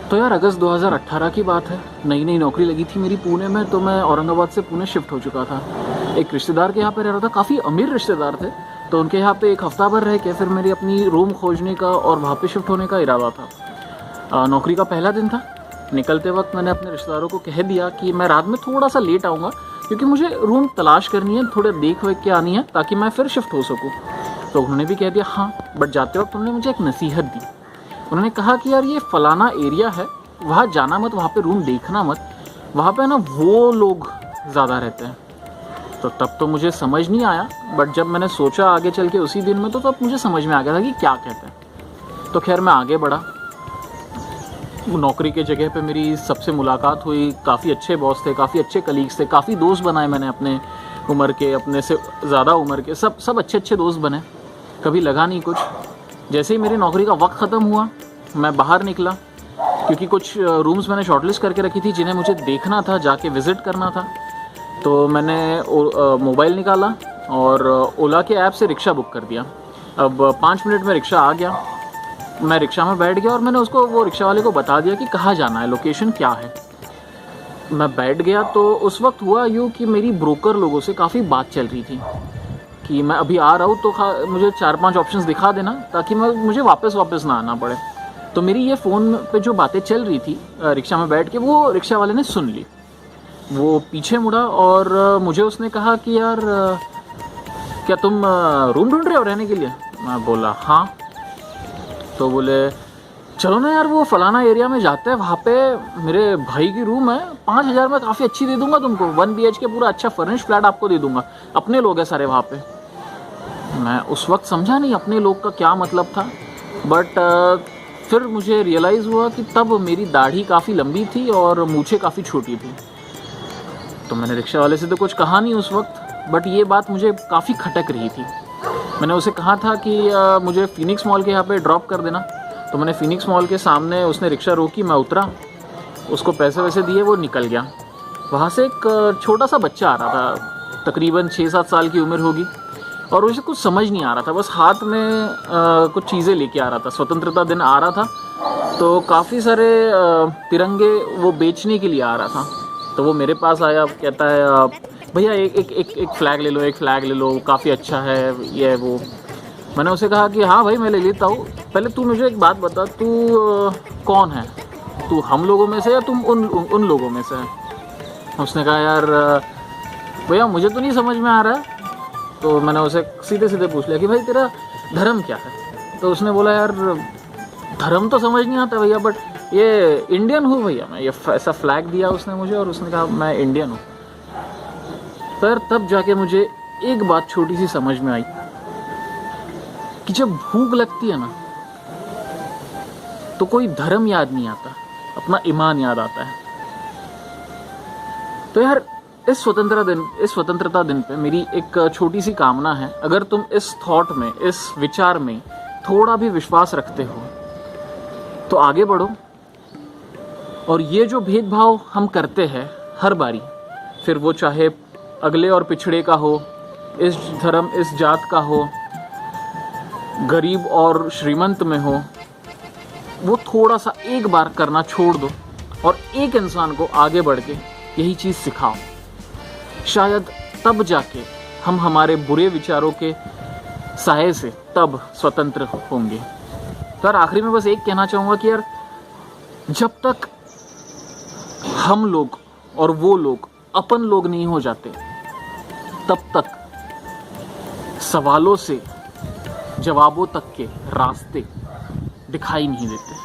तो यार अगस्त 2018 की बात है। नई नई नौकरी लगी थी मेरी पुणे में, तो मैं औरंगाबाद से पुणे शिफ्ट हो चुका था। एक रिश्तेदार के यहाँ पे रह रहा था, काफ़ी अमीर रिश्तेदार थे। तो उनके यहाँ पे एक हफ्ता भर रह के फिर मेरी अपनी रूम खोजने का और वहाँ पे शिफ्ट होने का इरादा था। नौकरी का पहला दिन था। निकलते वक्त मैंने अपने रिश्तेदारों को कह दिया कि मैं रात में थोड़ा सा लेट आऊँगा, क्योंकि मुझे रूम तलाश करनी है, थोड़े देख वेख के आनी है, ताकि मैं फिर शिफ्ट हो सकूँ। तो उन्होंने भी कह दिया हाँ, बट जाते वक्त उन्होंने मुझे एक नसीहत दी। उन्होंने कहा कि यार ये फ़लाना एरिया है, वहाँ जाना मत, वहाँ पे रूम देखना मत, वहाँ पे ना वो लोग ज़्यादा रहते हैं। तो तब तो मुझे समझ नहीं आया, बट जब मैंने सोचा आगे चल के उसी दिन में, तो तब मुझे समझ में आ गया था कि क्या कहते हैं। तो खैर मैं आगे बढ़ा। नौकरी के जगह पे मेरी सबसे मुलाकात हुई। काफ़ी अच्छे बॉस थे, काफ़ी अच्छे कलीग्स थे, काफ़ी दोस्त बनाए मैंने अपने उम्र के, अपने से ज़्यादा उम्र के, सब अच्छे अच्छे दोस्त बने। कभी लगा नहीं कुछ। जैसे ही मेरी नौकरी का वक्त ख़त्म हुआ, मैं बाहर निकला, क्योंकि कुछ रूम्स मैंने शॉर्टलिस्ट करके रखी थी जिन्हें मुझे देखना था, जाके विज़िट करना था। तो मैंने मोबाइल निकाला और ओला के ऐप से रिक्शा बुक कर दिया। अब 5 मिनट में रिक्शा आ गया। मैं रिक्शा में बैठ गया और मैंने वो रिक्शा वाले को बता दिया कि कहाँ जाना है, लोकेशन क्या है। मैं बैठ गया तो उस वक्त हुआ यूँ कि मेरी ब्रोकर लोगों से काफ़ी बात चल रही थी कि मैं अभी आ रहा हूँ, तो मुझे 4-5 ऑप्शंस दिखा देना, ताकि मुझे वापस ना आना पड़े। तो मेरी ये फ़ोन पे जो बातें चल रही थी रिक्शा में बैठ के, वो रिक्शा वाले ने सुन ली। वो पीछे मुड़ा और मुझे उसने कहा कि यार क्या तुम रूम ढूंढ रहे हो रहने के लिए? मैं बोला हाँ। तो बोले चलो ना यार, वो फ़लाना एरिया में जाते हैं, वहाँ पे मेरे भाई की रूम है, 5,000 में काफ़ी अच्छी दे दूंगा तुमको, 1 BHK पूरा अच्छा फर्निश फ्लैट आपको दे दूंगा, अपने लोग हैं सारे वहाँ पे। मैं उस वक्त समझा नहीं अपने लोग का क्या मतलब था, बट फिर मुझे रियलाइज़ हुआ कि तब मेरी दाढ़ी काफ़ी लंबी थी और मूछें काफ़ी छोटी थी। तो मैंने रिक्शा वाले से तो कुछ कहा नहीं उस वक्त, बट ये बात मुझे काफ़ी खटक रही थी। मैंने उसे कहा था कि मुझे फिनिक्स मॉल के यहाँ पे ड्रॉप कर देना। तो मैंने फिनिक्स मॉल के सामने, उसने रिक्शा रोकी, मैं उतरा, उसको पैसे वैसे दिए, वो निकल गया। वहाँ से एक छोटा सा बच्चा आ रहा था, तकरीबन 6-7 साल की उम्र होगी, और उसे कुछ समझ नहीं आ रहा था, बस हाथ में कुछ चीज़ें लेके आ रहा था। स्वतंत्रता दिन आ रहा था, तो काफ़ी सारे तिरंगे वो बेचने के लिए आ रहा था। तो वो मेरे पास आया, कहता है भैया एक फ़्लैग ले लो, एक फ़्लैग ले लो, काफ़ी अच्छा है ये वो। मैंने उसे कहा कि हाँ भाई मैं ले लेता हूँ, पहले तू मुझे एक बात बता, तू कौन है? तू हम लोगों में से या तुम उन लोगों में से है? उसने कहा यार भैया मुझे तो नहीं समझ में आ रहा है। तो मैंने उसे सीधे सीधे पूछ लिया कि भाई तेरा धर्म क्या है? तो उसने बोला यार धर्म तो समझ नहीं आता भैया, बट ये इंडियन हूँ भैया मैं। ये ऐसा फ्लैग दिया उसने मुझे और उसने कहा मैं इंडियन हूँ। पर तब जाके मुझे एक बात छोटी सी समझ में आई कि जब भूख लगती है ना, तो कोई धर्म याद नहीं आता, अपना ईमान याद आता है। तो यार इस स्वतंत्रता दिन पे मेरी एक छोटी सी कामना है, अगर तुम इस थॉट में, इस विचार में थोड़ा भी विश्वास रखते हो, तो आगे बढ़ो। और ये जो भेदभाव हम करते हैं हर बारी, फिर वो चाहे अगले और पिछड़े का हो, इस धर्म इस जात का हो, गरीब और श्रीमंत में हो, वो थोड़ा सा एक बार करना छोड़ दो और एक इंसान को आगे बढ़ के यही चीज़ सिखाओ। शायद तब जाके हम हमारे बुरे विचारों के साये से तब स्वतंत्र होंगे। तो यार आखिरी में बस एक कहना चाहूँगा कि यार जब तक हम लोग और वो लोग अपन लोग नहीं हो जाते, तब तक सवालों से जवाबों तक के रास्ते दिखाई नहीं देते।